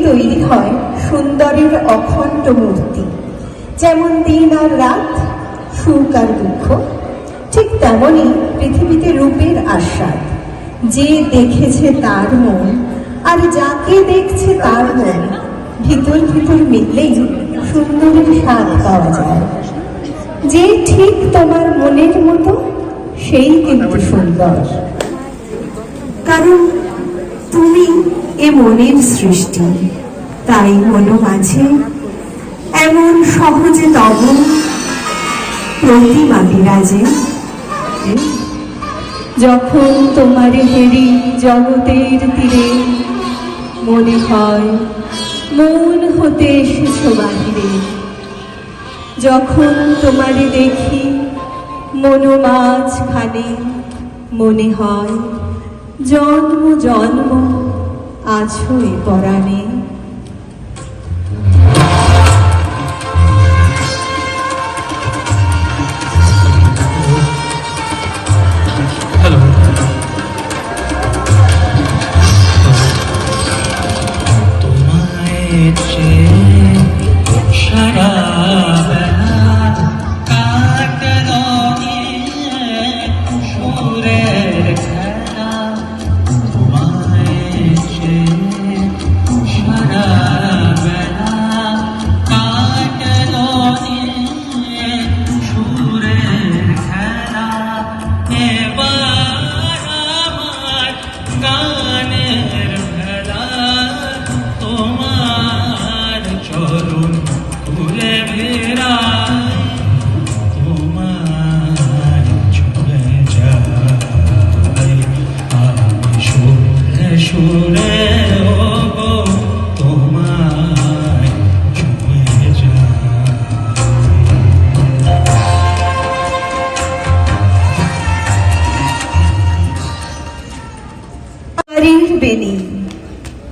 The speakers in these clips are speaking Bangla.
তৈরি হয় সুন্দরের অখণ্ড মূর্তি। যেমন দিন আর রাত, সুখ আর দুঃখ, ঠিক তেমনই পৃথিবীতে রূপের আস্বাদ। যে দেখেছে তার মন আর যাকে দেখছে তার মন ভিতর ভিতর মিললেই সুন্দরের স্বাদ পাওয়া যায়। যে ঠিক তোমার মনের মতো সেই কিন্তু সুন্দর, কারণ তুমি এ মনের সৃষ্টি। তাই মন মাঝে এমন সহজে তব প্রতিমা বিরাজে। যখন তোমারে হেরি জগতের তীরে, মনে হয় মন হতে এসেছ বাহিরে। যখন তোমারে দেখি মনো মাঝখানে, মনে হয় জন্ম জন্ম আছো এ পরাণে।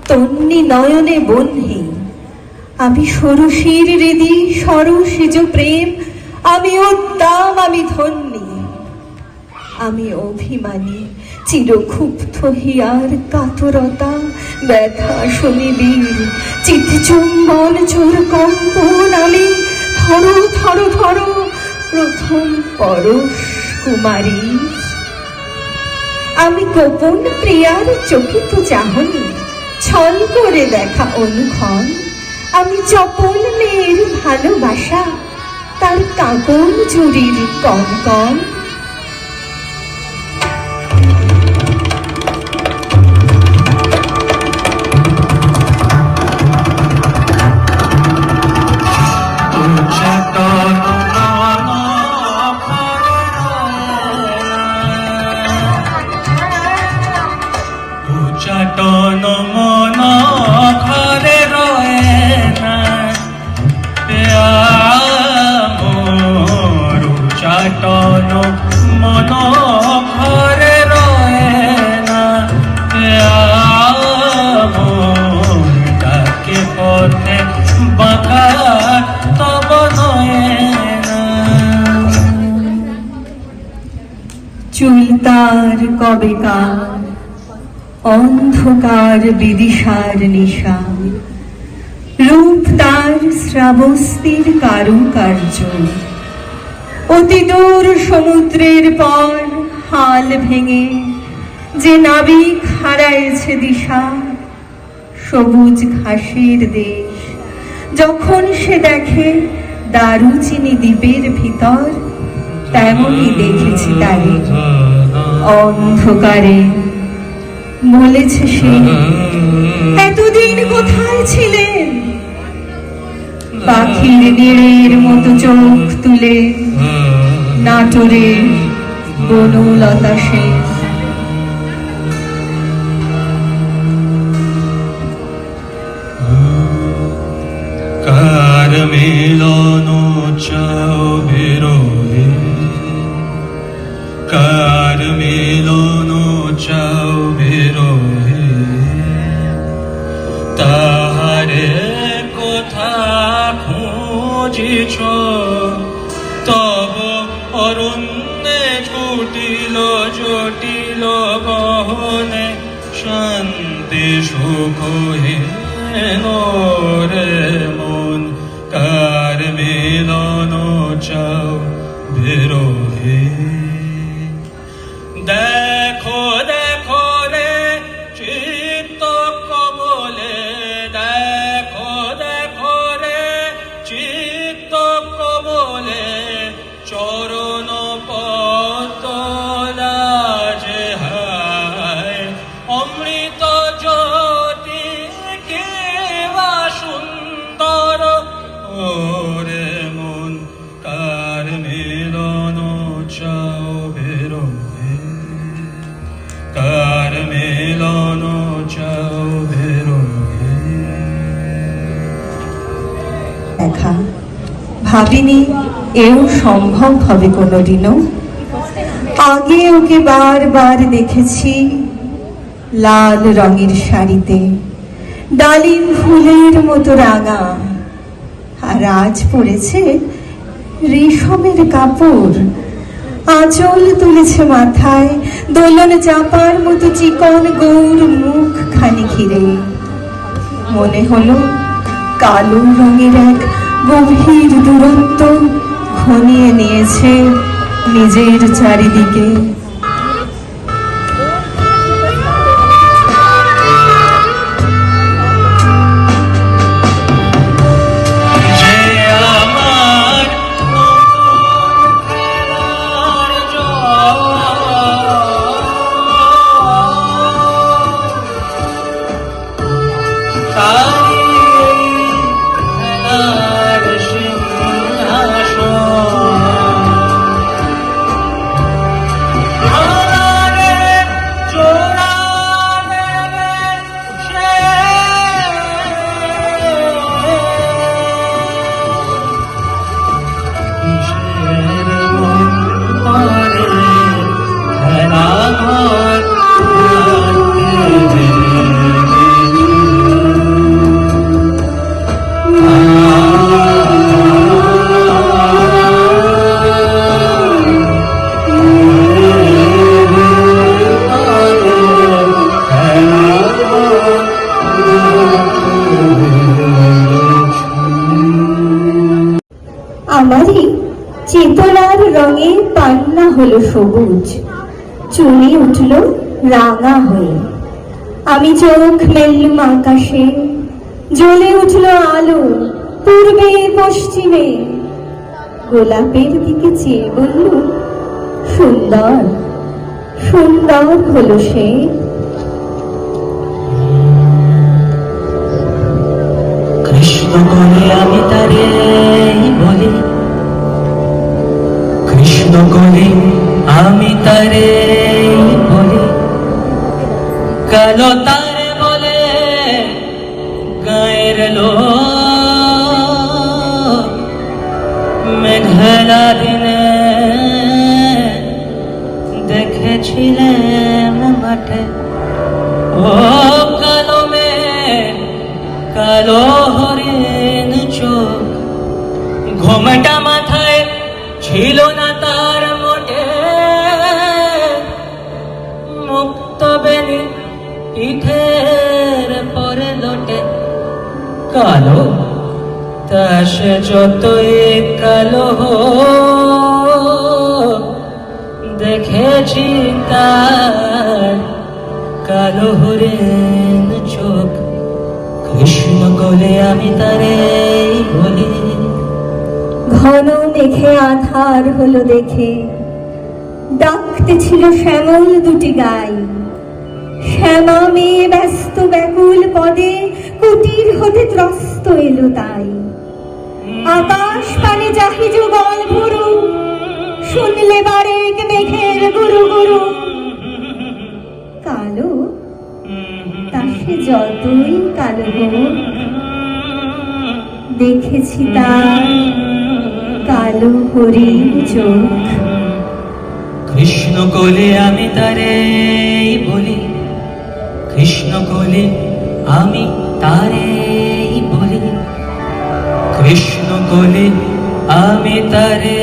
তন্নি নয়নে বন্ধি আমি সরসীর হৃদি, সরসিজ প্রেম আমি উদ্দাম, আমি ধন্যী, আমি অভিমানী, চিরক্ষুব্ধ হিয়ার কাতরতা, ব্যথা শনিবীর চিৎচুম্বন চোর কম্পন আমি ধরো ধরো ধরো প্রথম পরশ কুমারী। আমি গোপন প্রিয়ার চকিত চাহনি, ছল করে দেখা অনুক্ষণ, আমি চপল মেয়ের ভালোবাসা, তার কাঁকন চুরির কনকন। চাটন মন ঘরে রয়ে না, মোর চাটন মন ঘরে রয়ে না, মোর ডাকে পথে বাঁকা তব নয়ে না। চুল তার কবেকার অন্ধকার বিদিশার নিশা, রূপ তার শ্রাবস্তির কারুকার্য, অতি দূর সমুদ্রের পর হাল ভেঙে যে নাবিক হারাইছে দিশা, সবুজ ঘাসের দেশ যখন সে দেখে দারুচিনি দ্বীপের ভিতর, তেমনই দেখেছি তারে অন্ধকারে। বলেছে সে, এতদিন কোথায় ছিলেন? পাখির নীড়ের মতো চোখ তুলে নাটোরে বনলতা সে। কার মিলন চাও বিরোহে, কার মিলন চাও বিরোহে, তাহারে কোথা খুঁজিছ তব অরণ্যে ছুটিল জটিল গহনে শান্তি সুখ হে কেন রে মন কার মিলন চাও বিরহে দেখো দেখো রে চিত্ত কমলে দেখো দেখো রে চিত্ত কমলে চরণ পতলা যে হায় অমৃত জ্যোতি কেবা সুন্দর ওরে মন কার মিলন চাও বেরোহে কার মিলন চাও বেরোহে দেখা ভাবিনি এও সম্ভব হবে কোনোদিনও। আগে ওকে বারবার দেখেছি লাল রঙের শাড়িতে ডালিম ফুলের মতো রাঙা, আর আজ পড়েছে রেশমের কাপড়, আঁচল তুলেছে মাথায় দোলন চাপার মতো চিকন গৌর মুখ খানি ঘিরে। মনে হলো কালো রঙের এক গভীর দূরত্ব ঘনিয়ে নিয়েছে নিজের চারিদিকে। আমারই চেতনার রঙে পান্না হলো সবুজ, চুনি উঠল রাঙা হয়ে। আমি চোখ মেললুম আকাশে, জ্বলে উঠল আলো পূর্বে পশ্চিমে। গোলাপের দিকে চেয়ে বলল, সুন্দর সুন্দর হলো সে। কৃষ্ণ বলে আমি তারে বলি, কৃষ্ণ বলে আমি তারে বলি, কালো তারে বলে গায়ের লোক। মেঘলা দিনে দেখেছিলাম মাঠে ও কালো মেঘ, কালো হরিণ চোখ। ঘোমটা মাথায় ছিল না তার মোটে, মুক্ত বেনি পিঠের পরে লোটে। কালো তা সে যতই কালো হোক, দেখেছি তার কালো হরিণ চোখ। কৃষ্ণ বলে আমি তারে বলি। ঘন মেঘে আধার হলো দেখে, ডাকতে ছিল শ্যামল দুটি গাই। শ্যামা মেয়ে ব্যস্ত ব্যাকুল পদে কুটির হতে ত্রস্ত এলো তাই। আকাশ পানে চাহি যুগল ভুরু, শুনলে বারেক মেঘের গুরু গুরু। কালো তা সে যতই কালো হোক, দেখেছি তার কালো হরিণ চোখ। কৃষ্ণ কোলে আমি তারে বলি, কৃষ্ণ কোলে আমি তারে বলি, কৃষ্ণ কোলে আমি তারে